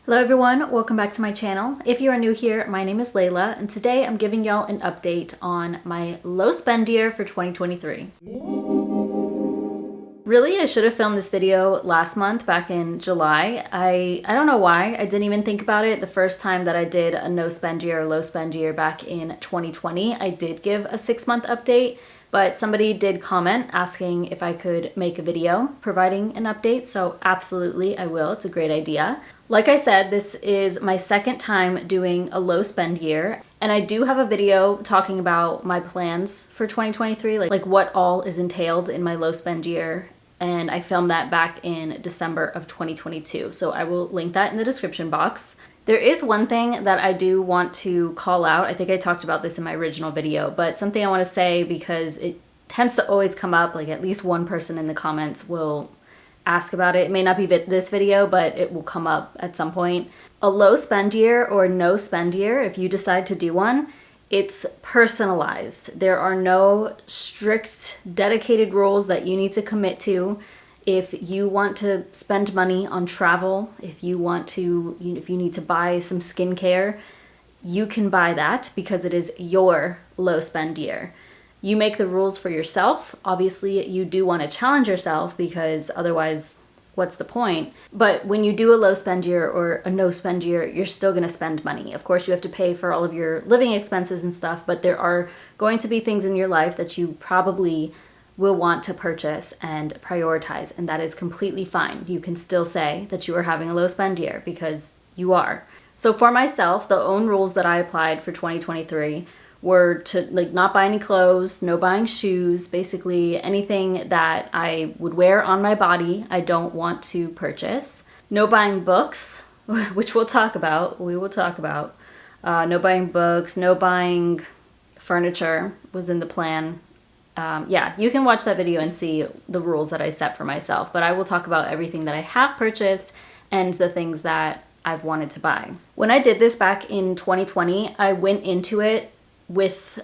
Hello everyone, welcome back to my channel. If you are new here, my name is Layla, and today I'm giving y'all an update on my low spend year for 2023. Really, I should have filmed this video last month, back in July. I don't know why, I didn't even think about it. The first time that I did a no spend year or low spend year back in 2020, I did give a 6-month update, but somebody did comment asking if I could make a video providing an update, so absolutely I will. It's a great idea. Like I said, this is my second time doing a low spend year, and I do have a video talking about my plans for 2023, like what all is entailed in my low spend year, and I filmed that back in December of 2022, so I will link that in the description box. There is one thing that I do want to call out. I think I talked about this in my original video, but something I want to say because it tends to always come up, like at least one person in the comments will ask about it. It may not be this video, but it will come up at some point. A low spend year or no spend year, if you decide to do one, it's personalized. There are no strict, dedicated rules that you need to commit to. If you want to spend money on travel, if you need to buy some skincare, you can buy that because it is your low spend year. You make the rules for yourself. Obviously, you do want to challenge yourself because otherwise, what's the point? But when you do a low spend year or a no spend year, you're still going to spend money. Of course, you have to pay for all of your living expenses and stuff, but there are going to be things in your life that you probably will want to purchase and prioritize, and that is completely fine. You can still say that you are having a low spend year because you are. So for myself, the own rules that I applied for 2023 were to not buy any clothes, no buying shoes, basically anything that I would wear on my body I don't want to purchase. No buying books, which we will talk about. No buying books, no buying furniture was in the plan. Yeah, you can watch that video and see the rules that I set for myself, but I will talk about everything that I have purchased and the things that I've wanted to buy. When I did this back in 2020, I went into it with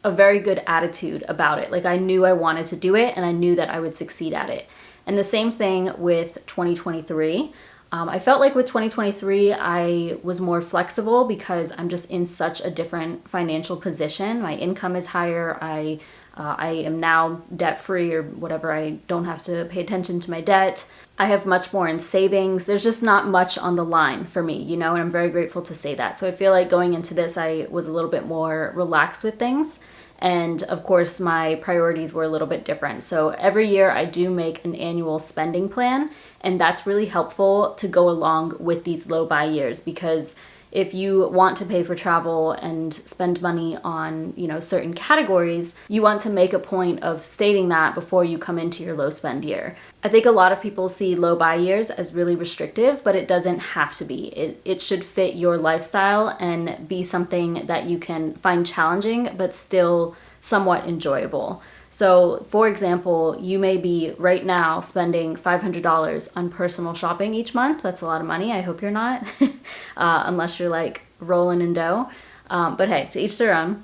a very good attitude about it. Like I knew I wanted to do it and I knew that I would succeed at it. And the same thing with 2023. I felt like with 2023, I was more flexible because I'm just in such a different financial position. My income is higher. I am now debt-free or whatever. I don't have to pay attention to my debt. I have much more in savings. There's just not much on the line for me, and I'm very grateful to say that. So I feel like going into this, I was a little bit more relaxed with things. And of course, my priorities were a little bit different. So every year I do make an annual spending plan, and that's really helpful to go along with these low buy years because if you want to pay for travel and spend money on, certain categories, you want to make a point of stating that before you come into your low spend year. I think a lot of people see low buy years as really restrictive, but it doesn't have to be. It should fit your lifestyle and be something that you can find challenging, but still somewhat enjoyable. So, for example, you may be right now spending $500 on personal shopping each month. That's a lot of money. I hope you're not, unless you're like rolling in dough. But hey, to each their own.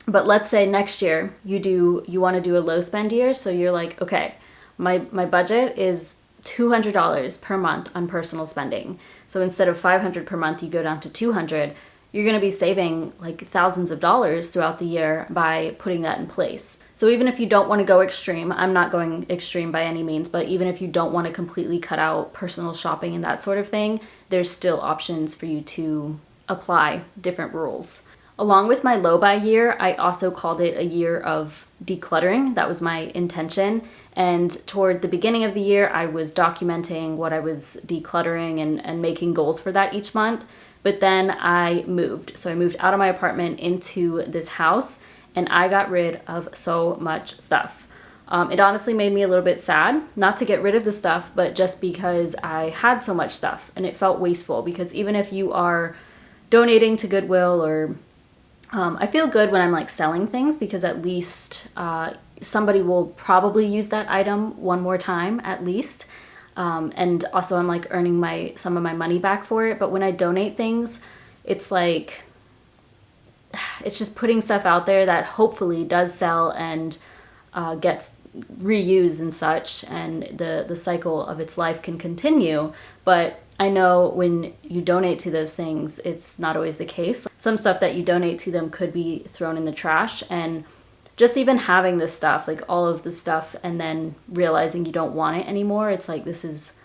But let's say next year you want to do a low spend year. So you're like, okay, my budget is $200 per month on personal spending. So instead of $500 per month, you go down to $200. You're going to be saving like thousands of dollars throughout the year by putting that in place. So even if you don't want to go extreme, I'm not going extreme by any means, but even if you don't want to completely cut out personal shopping and that sort of thing, there's still options for you to apply different rules. Along with my low buy year, I also called it a year of decluttering. That was my intention. And toward the beginning of the year, I was documenting what I was decluttering and making goals for that each month. But then I moved. So I moved out of my apartment into this house and I got rid of so much stuff. It honestly made me a little bit sad, not to get rid of the stuff, but just because I had so much stuff and it felt wasteful. Because even if you are donating to Goodwill or I feel good when I'm like selling things because at least somebody will probably use that item one more time at least. And also I'm like earning some of my money back for it. But when I donate things, it's like, it's just putting stuff out there that hopefully does sell and gets reused and such, and the cycle of its life can continue. But I know when you donate to those things, it's not always the case. Some stuff that you donate to them could be thrown in the trash, and just even having this stuff, like all of the stuff, and then realizing you don't want it anymore, it's like, this is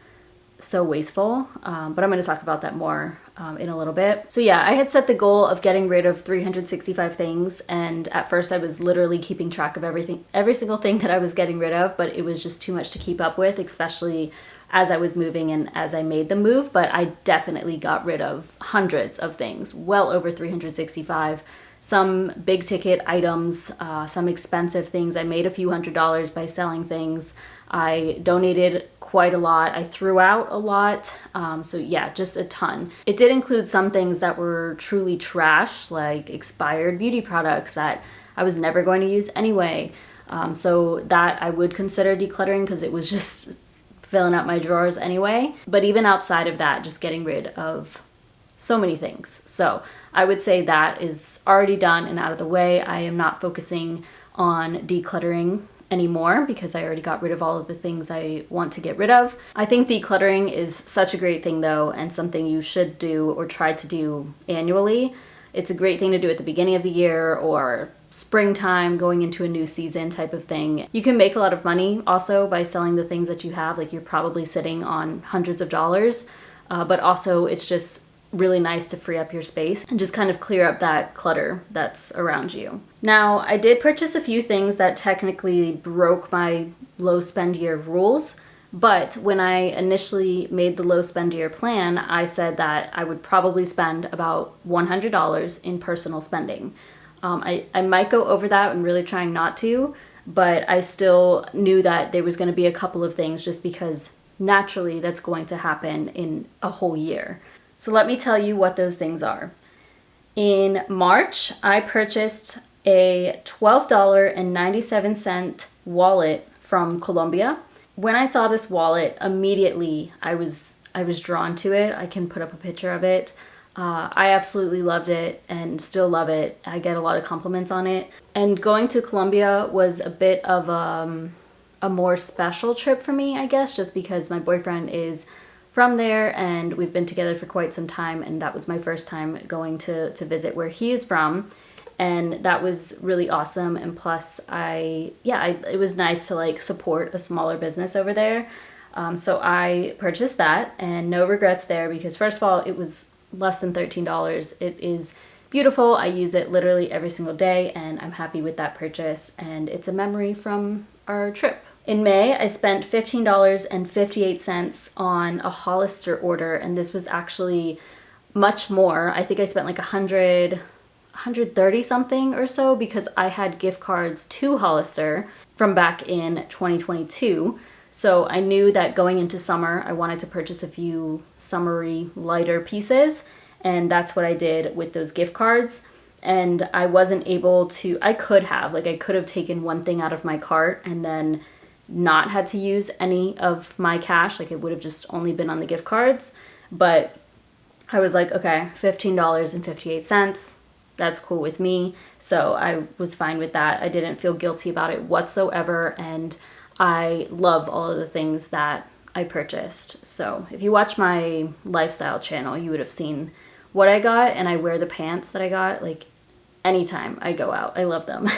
so wasteful. But I'm going to talk about that more in a little bit. So yeah, I had set the goal of getting rid of 365 things, and at first I was literally keeping track of everything, every single thing that I was getting rid of, but it was just too much to keep up with, especially as I was moving and as I made the move. But I definitely got rid of hundreds of things, well over 365. Some big ticket items, some expensive things. I made a few $100s by selling things. I donated quite a lot. I threw out a lot. So yeah, just a ton. It did include some things that were truly trash, like expired beauty products that I was never going to use anyway. So that I would consider decluttering, because it was just filling up my drawers anyway. But even outside of that, just getting rid of so many things. So I would say that is already done and out of the way. I am not focusing on decluttering anymore because I already got rid of all of the things I want to get rid of. I think decluttering is such a great thing though, and something you should do or try to do annually. It's a great thing to do at the beginning of the year or springtime, going into a new season type of thing. You can make a lot of money also by selling the things that you have. Like, you're probably sitting on hundreds of dollars, but also it's just really nice to free up your space and just kind of clear up that clutter that's around you. Now, I did purchase a few things that technically broke my low spend year rules, but when I initially made the low spend year plan, I said that I would probably spend about $100 in personal spending. I might go over that and really trying not to, but I still knew that there was going to be a couple of things just because naturally that's going to happen in a whole year. So let me tell you what those things are. In March, I purchased a $12.97 wallet from Colombia. When I saw this wallet, immediately I was drawn to it. I can put up a picture of it. I absolutely loved it and still love it. I get a lot of compliments on it. And going to Colombia was a bit of a more special trip for me, I guess, just because my boyfriend is from there and we've been together for quite some time, and that was my first time going to visit where he is from, and that was really awesome. And plus it was nice to like support a smaller business over there. So I purchased that, and no regrets there, because first of all, it was less than $13. It is beautiful. I use it literally every single day, and I'm happy with that purchase, and it's a memory from our trip. In May, I spent $15.58 on a Hollister order, and this was actually much more. I think I spent like 130 something or so, because I had gift cards to Hollister from back in 2022. So I knew that going into summer, I wanted to purchase a few summery lighter pieces, and that's what I did with those gift cards. And I wasn't able to, I could have taken one thing out of my cart and then not had to use any of my cash. Like, it would have just only been on the gift cards. But I was like, okay, $15.58, that's cool with me. So I was fine with that. I didn't feel guilty about it whatsoever, and I love all of the things that I purchased. So if you watch my lifestyle channel, you would have seen what I got, and I wear the pants that I got like anytime I go out. I love them.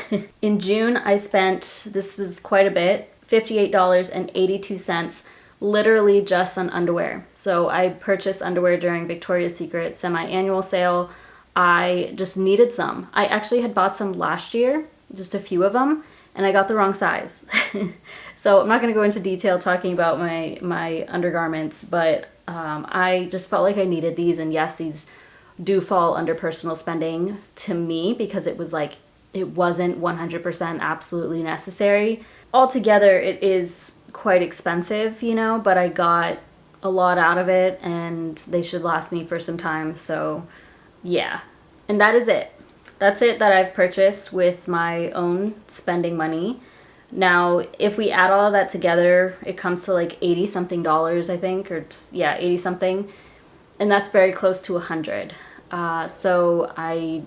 In June, I spent, this was quite a bit, $58.82 literally just on underwear. So I purchased underwear during Victoria's Secret semi-annual sale. I just needed some. I actually had bought some last year, just a few of them, and I got the wrong size. So I'm not going to go into detail talking about my undergarments, but I just felt like I needed these, and yes, these do fall under personal spending to me, because it was like, it wasn't 100% absolutely necessary. Altogether, it is quite expensive, you know, but I got a lot out of it, and they should last me for some time. So yeah, and that is it. That's it that I've purchased with my own spending money. Now, if we add all of that together, it comes to like 80 something dollars, I think, or yeah, 80 something. And that's very close to 100. So I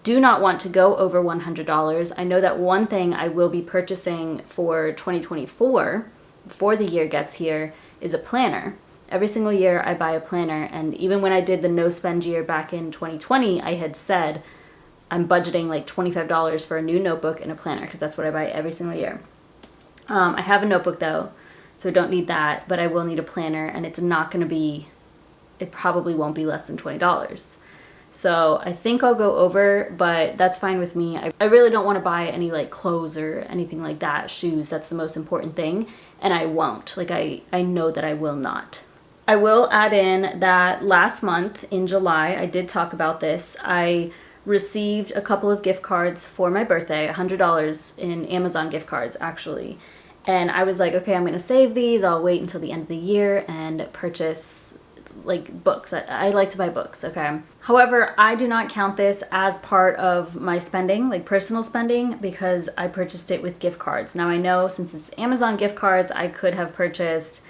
do not want to go over $100. I know that one thing I will be purchasing for 2024, before the year gets here, is a planner. every single year I buy a planner. And even when I did the no spend year back in 2020, I had said I'm budgeting like $25 for a new notebook and a planner because that's what I buy every single year. I have a notebook though, so I don't need that, but I will need a planner, and it's not going to be, it probably won't be less than $20. So I think I'll go over, but that's fine with me. I really don't want to buy any like clothes or anything like that, shoes. That's the most important thing. And I won't. Like I know that I will not. I will add in that last month in July, I did talk about this. I received a couple of gift cards for my birthday, $100 in Amazon gift cards actually. And I was like, okay, I'm going to save these. I'll wait until the end of the year and purchase like books. I like to buy books, okay? However, I do not count this as part of my spending, like personal spending, because I purchased it with gift cards. Now I know since it's Amazon gift cards, I could have purchased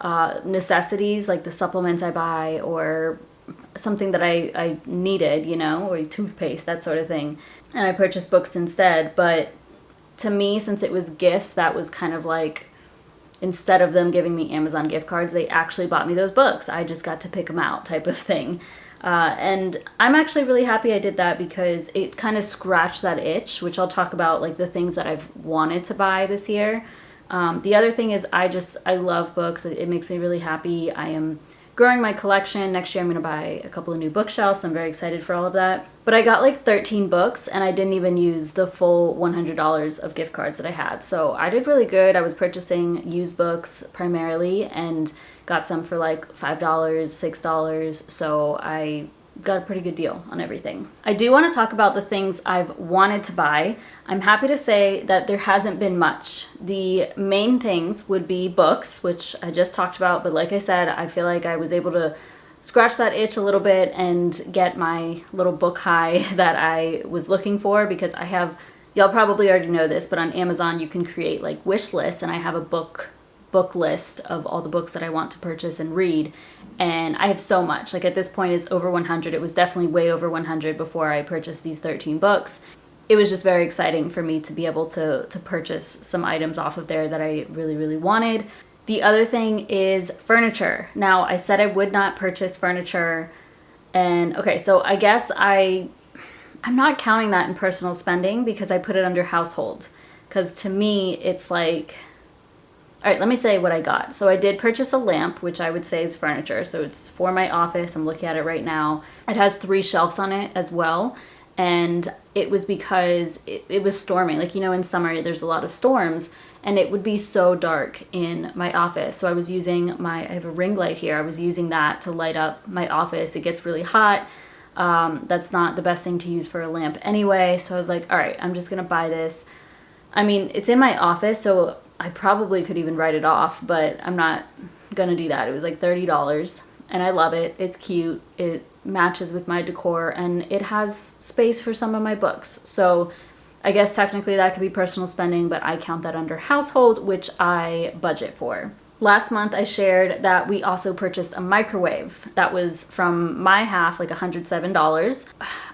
necessities like the supplements I buy or something that I needed, you know, or toothpaste, that sort of thing. And I purchased books instead. But to me, since it was gifts, that was kind of like, instead of them giving me Amazon gift cards, they actually bought me those books. I just got to pick them out type of thing. And I'm actually really happy I did that because it kind of scratched that itch, which I'll talk about, like the things that I've wanted to buy this year. The other thing is I love books. It makes me really happy. I am growing my collection. Next year I'm going to buy a couple of new bookshelves. I'm very excited for all of that. But I got like 13 books and I didn't even use the full $100 of gift cards that I had. So I did really good. I was purchasing used books primarily and got some for like $5, $6. So I got a pretty good deal on everything. I do want to talk about the things I've wanted to buy. I'm happy to say that there hasn't been much. The main things would be books, which I just talked about, but like I said, I feel like I was able to scratch that itch a little bit and get my little book high that I was looking for, because I have, y'all probably already know this, but on Amazon you can create like wish lists, and I have a book list of all the books that I want to purchase and read. And I have so much. Like at this point it's over 100. It was definitely way over 100 before I purchased these 13 books. It was just very exciting for me to be able to purchase some items off of there that I really, really wanted. The other thing is furniture. Now, I said I would not purchase furniture. And okay, so I guess I'm not counting that in personal spending because I put it under household. Because to me, it's like, all right, let me say what I got. So I did purchase a lamp, which I would say is furniture. So it's for my office. I'm looking at it right now. It has 3 shelves on it as well. And it was because it was storming. Like, you know, in summer, there's a lot of storms. And it would be so dark in my office. So I was using I have a ring light here. I was using that to light up my office. It gets really hot. That's not the best thing to use for a lamp anyway. So I was like, all right, I'm just going to buy this. I mean, it's in my office, so I probably could even write it off, but I'm not going to do that. It was like $30 and I love it. It's cute. It matches with my decor and it has space for some of my books. So I guess technically that could be personal spending, but I count that under household, which I budget for. Last month I shared that we also purchased a microwave. That was from my half, like $107.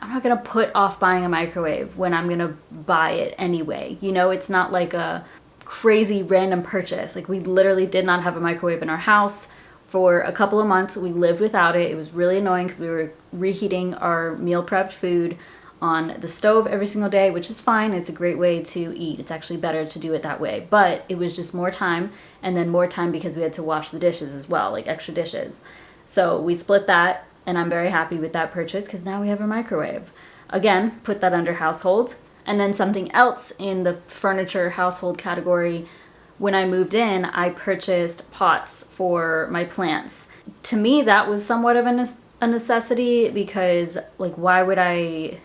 I'm not going to put off buying a microwave when I'm going to buy it anyway. You know, it's not like a crazy random purchase. Like we literally did not have a microwave in our house for a couple of months. We lived without it. It was really annoying because we were reheating our meal prepped food on the stove every single day, which is fine. It's a great way to eat. It's actually better to do it that way. But it was just more time, and then more time because we had to wash the dishes as well, like extra dishes. So we split that, and I'm very happy with that purchase because now we have a microwave. Again, put that under household. And then something else in the furniture household category, when I moved in, I purchased pots for my plants. To me, that was somewhat of a necessity because, like, why would I...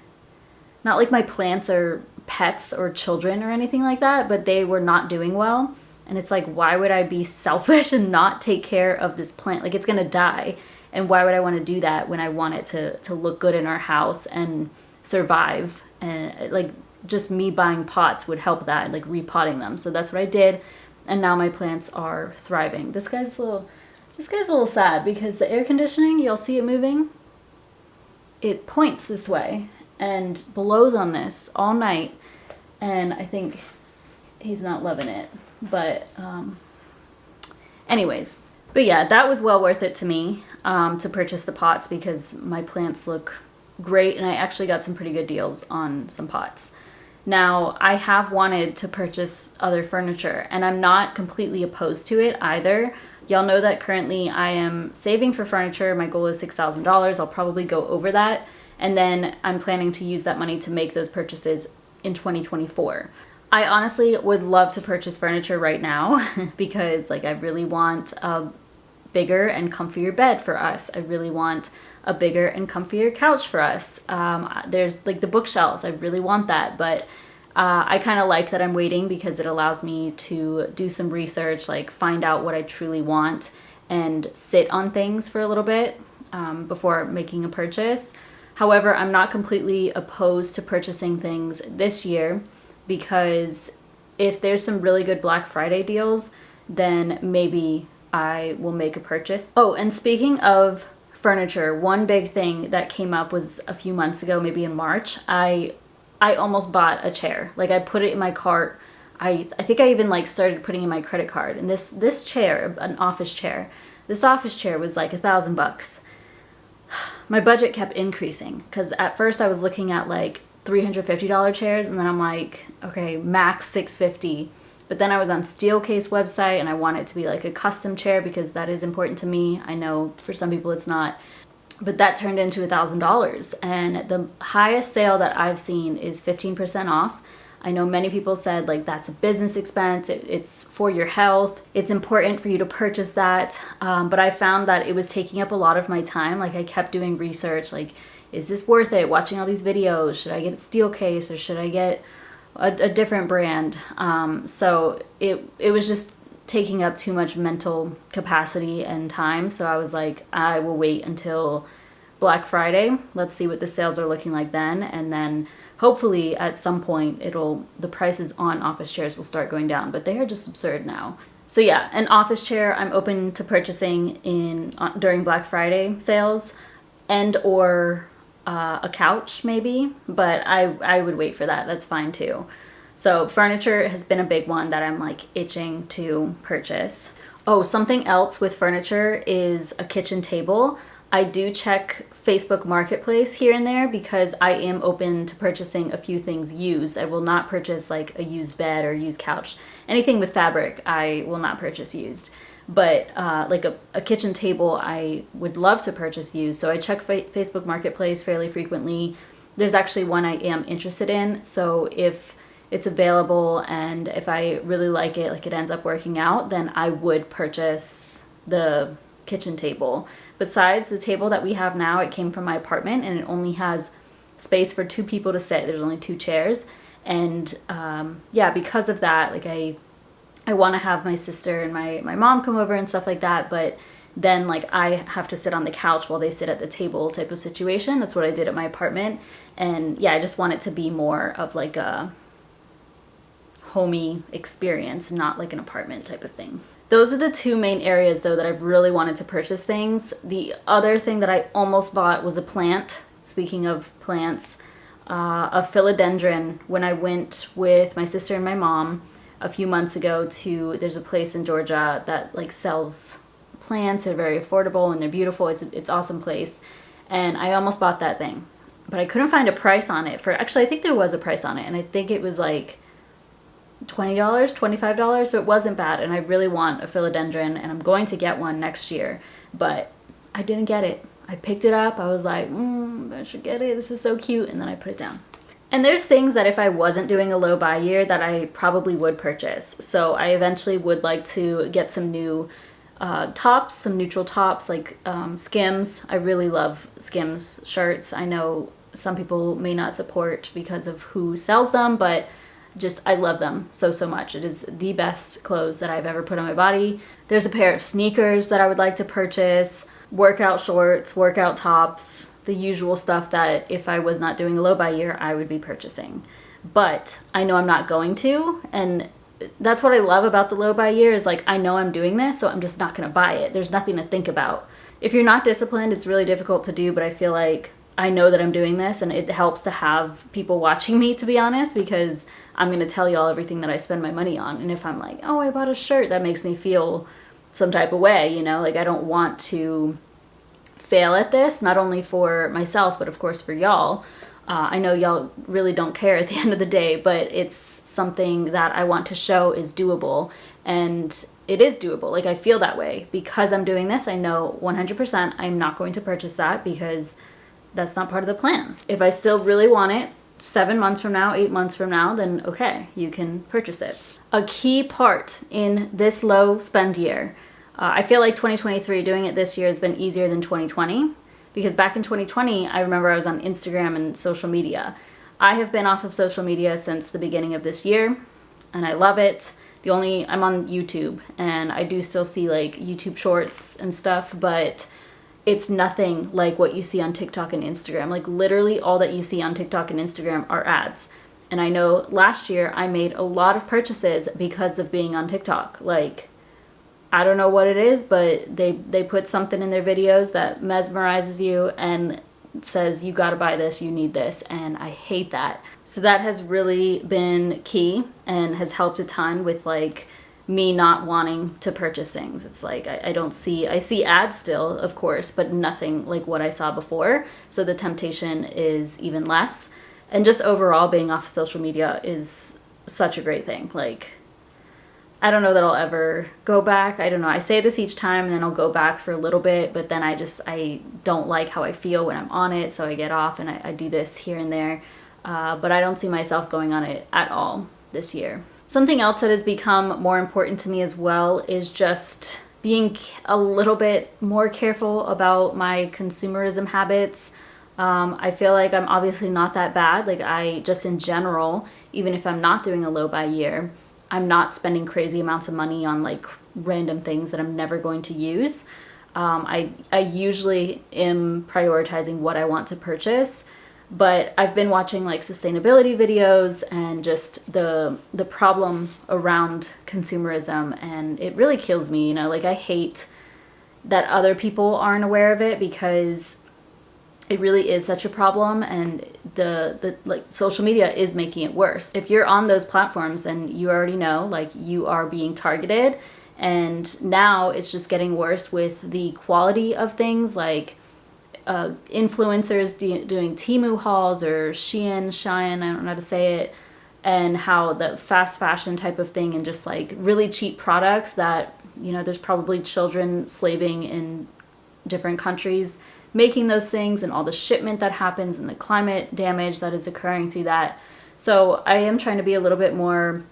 Not like my plants are pets or children or anything like that, but they were not doing well. And it's like, why would I be selfish and not take care of this plant? Like, it's going to die. And why would I want to do that when I want it to look good in our house and survive? And, like, just me buying pots would help that, like repotting them. So that's what I did. And now my plants are thriving. This guy's a little sad because the air conditioning, you'll see it moving. It points this way and blows on this all night, and I think he's not loving it. But anyways, But yeah, that was well worth it to me, to purchase the pots because my plants look great and I actually got some pretty good deals on some pots. Now, I have wanted to purchase other furniture and I'm not completely opposed to it either. Y'all know that currently I am saving for furniture. My goal is $6,000. I'll probably go over that. And then I'm planning to use that money to make those purchases in 2024. I honestly would love to purchase furniture right now because like I really want a bigger and comfier bed for us. I really want a bigger and comfier couch for us. There's like the bookshelves. I really want that, but I kind of like that I'm waiting because it allows me to do some research, like find out what I truly want and sit on things for a little bit before making a purchase. However, I'm not completely opposed to purchasing things this year because if there's some really good Black Friday deals, then maybe I will make a purchase. Oh, and speaking of furniture, one big thing that came up was a few months ago, maybe in March, I almost bought a chair. Like I put it in my cart. I think I even like started putting in my credit card. And this chair, an office chair, this office chair was like $1,000. My budget kept increasing because at first I was looking at like $350 chairs and then I'm like, okay, max $650. But then I was on Steelcase website and I want it to be like a custom chair because that is important to me. I know for some people it's not. But that turned into $1,000. And the highest sale that I've seen is 15% off. I know many people said like that's a business expense. It's for your health. It's important for you to purchase that. But I found that it was taking up a lot of my time. Like I kept doing research like, is this worth it? Watching all these videos. Should I get a Steelcase or should I get a different brand? So it was just taking up too much mental capacity and time. So I was like, I will wait until Black Friday. Let's see what the sales are looking like then. And then hopefully at some point the prices on office chairs will start going down, but they are just absurd now. So yeah, an office chair I'm open to purchasing during Black Friday sales and or a couch maybe, but I would wait for that. That's fine too. So furniture has been a big one that I'm like itching to purchase. Oh, something else with furniture is a kitchen table. I do check Facebook Marketplace here and there because I am open to purchasing a few things used. I will not purchase like a used bed or used couch. Anything with fabric, I will not purchase used. But like a kitchen table, I would love to purchase used. So I check Facebook Marketplace fairly frequently. There's actually one I am interested in. So if it's available and if I really like it, like it ends up working out, then I would purchase the kitchen table. Besides the table that we have now, it came from my apartment and it only has space for 2 people to sit. There's only 2 chairs. And yeah, because of that, like I want to have my sister and my mom come over and stuff like that, but then like I have to sit on the couch while they sit at the table type of situation. That's what I did at my apartment. And yeah, I just want it to be more of like a homey experience, not like an apartment type of thing. Those are the 2 main areas though that I've really wanted to purchase things. The other thing that I almost bought was a plant. Speaking of plants, a philodendron. When I went with my sister and my mom a few months ago there's a place in Georgia that like sells plants. They're very affordable and they're beautiful. It's awesome place. And I almost bought that thing, but I couldn't find a price on it actually I think there was a price on it and I think it was like $20, $25, so it wasn't bad. And I really want a philodendron and I'm going to get one next year, but I didn't get it. I picked it up. I was like, I should get it. This is so cute. And then I put it down. And there's things that if I wasn't doing a low buy year that I probably would purchase. So I eventually would like to get some new tops, some neutral tops like Skims. I really love Skims shirts. I know some people may not support because of who sells them, but I love them so much. It is the best clothes that I've ever put on my body. There's a pair of sneakers that I would like to purchase, workout shorts, workout tops, the usual stuff that if I was not doing a low buy year, I would be purchasing. But I know I'm not going to, and that's what I love about the low buy year is like, I know I'm doing this, so I'm just not gonna buy it. There's nothing to think about. If you're not disciplined, it's really difficult to do, but I feel like I know that I'm doing this and it helps to have people watching me, to be honest, because I'm going to tell y'all everything that I spend my money on. And if I'm like, oh, I bought a shirt, that makes me feel some type of way, you know? Like, I don't want to fail at this, not only for myself, but of course for y'all. I know y'all really don't care at the end of the day, but it's something that I want to show is doable, and it is doable. Like, I feel that way because I'm doing this. I know 100% I'm not going to purchase that because that's not part of the plan. If I still really want it 7 months from now, 8 months from now, then okay, you can purchase it. A key part in this low spend year, I feel like 2023, doing it this year has been easier than 2020. Because back in 2020, I remember I was on Instagram and social media. I have been off of social media since the beginning of this year, and I love it. I'm on YouTube, and I do still see like YouTube shorts and stuff, but it's nothing like what you see on TikTok and Instagram. Like, literally all that you see on TikTok and Instagram are ads. And I know last year I made a lot of purchases because of being on TikTok. Like, I don't know what it is, but they put something in their videos that mesmerizes you and says, you gotta buy this, you need this, and I hate that. So that has really been key and has helped a ton with like me not wanting to purchase things. It's like I see ads still, of course, but nothing like what I saw before. So the temptation is even less. And just overall, being off social media is such a great thing. Like, I don't know that I'll ever go back. I don't know. I say this each time and then I'll go back for a little bit, but then I don't like how I feel when I'm on it, so I get off and I do this here and there. But I don't see myself going on it at all this year. Something else that has become more important to me as well is just being a little bit more careful about my consumerism habits. I feel like I'm obviously not that bad. Like, I just in general, even if I'm not doing a low buy year, I'm not spending crazy amounts of money on like random things that I'm never going to use. I usually am prioritizing what I want to purchase, but I've been watching like sustainability videos and just the problem around consumerism, and it really kills me, you know? Like, I hate that other people aren't aware of it because it really is such a problem, and the like social media is making it worse. If you're on those platforms, then you already know like you are being targeted, and now it's just getting worse with the quality of things, like influencers doing Temu hauls or Shein, I don't know how to say it, and how the fast fashion type of thing and just like really cheap products that, you know, there's probably children slaving in different countries making those things, and all the shipment that happens and the climate damage that is occurring through that. So I am trying to be a little bit more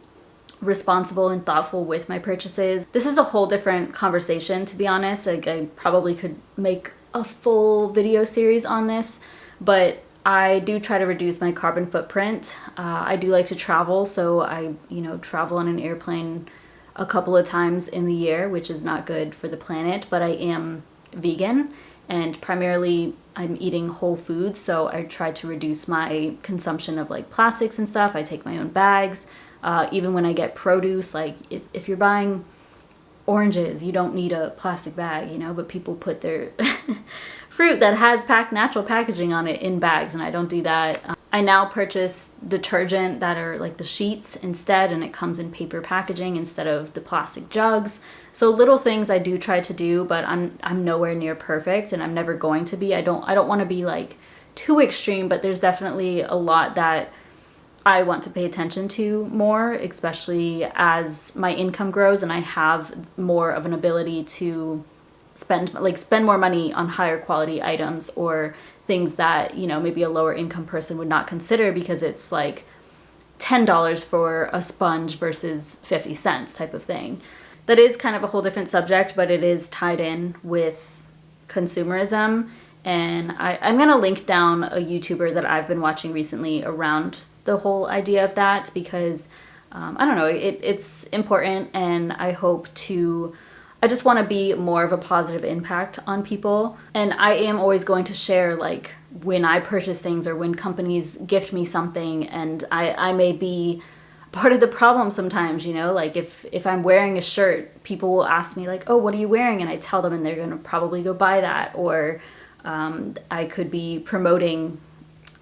responsible and thoughtful with my purchases. This is a whole different conversation, to be honest. Like, I probably could make a full video series on this, but I do try to reduce my carbon footprint. I do like to travel, so I, travel on an airplane a couple of times in the year, which is not good for the planet, but I am vegan. And primarily I'm eating whole foods, so I try to reduce my consumption of like plastics and stuff. I take my own bags. Even when I get produce, like if you're buying oranges, you don't need a plastic bag, but people put their fruit that has natural packaging on it in bags, and I don't do that. I now purchase detergent that are like the sheets instead, and it comes in paper packaging instead of the plastic jugs. So little things I do try to do, but I'm nowhere near perfect, and I'm never going to be. I don't want to be like too extreme, but there's definitely a lot that I want to pay attention to more, especially as my income grows and I have more of an ability to spend more money on higher quality items or things that, maybe a lower income person would not consider, because it's like $10 for a sponge versus 50 cents type of thing. That is kind of a whole different subject, but it is tied in with consumerism. And I'm going to link down a YouTuber that I've been watching recently around the whole idea of that, because I don't know, it's important, and I just want to be more of a positive impact on people. And I am always going to share like when I purchase things or when companies gift me something, and I may be part of the problem sometimes, like if I'm wearing a shirt, people will ask me like, oh, what are you wearing? And I tell them, and they're going to probably go buy that. Or I could be promoting,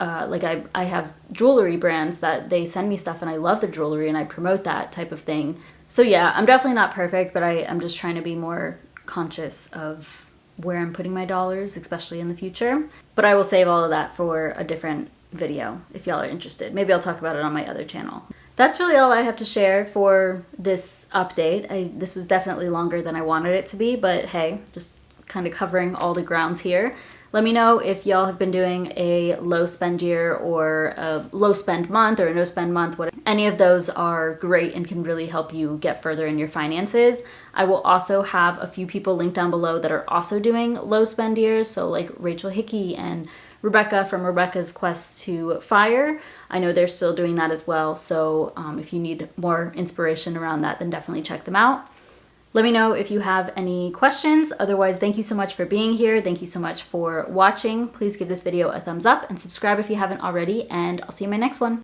I have jewelry brands that they send me stuff and I love the jewelry and I promote that type of thing. So yeah, I'm definitely not perfect, but I'm just trying to be more conscious of where I'm putting my dollars, especially in the future. But I will save all of that for a different video if y'all are interested. Maybe I'll talk about it on my other channel. That's really all I have to share for this update. This was definitely longer than I wanted it to be, but hey, just kind of covering all the grounds here. Let me know if y'all have been doing a low spend year or a low spend month or a no spend month. Any of those are great and can really help you get further in your finances. I will also have a few people linked down below that are also doing low spend years. So like Rachel Hickey and Rebecca from Rebecca's Quest to Fire. I know they're still doing that as well. So if you need more inspiration around that, then definitely check them out. Let me know if you have any questions. Otherwise, thank you so much for being here. Thank you so much for watching. Please give this video a thumbs up and subscribe if you haven't already, and I'll see you in my next one.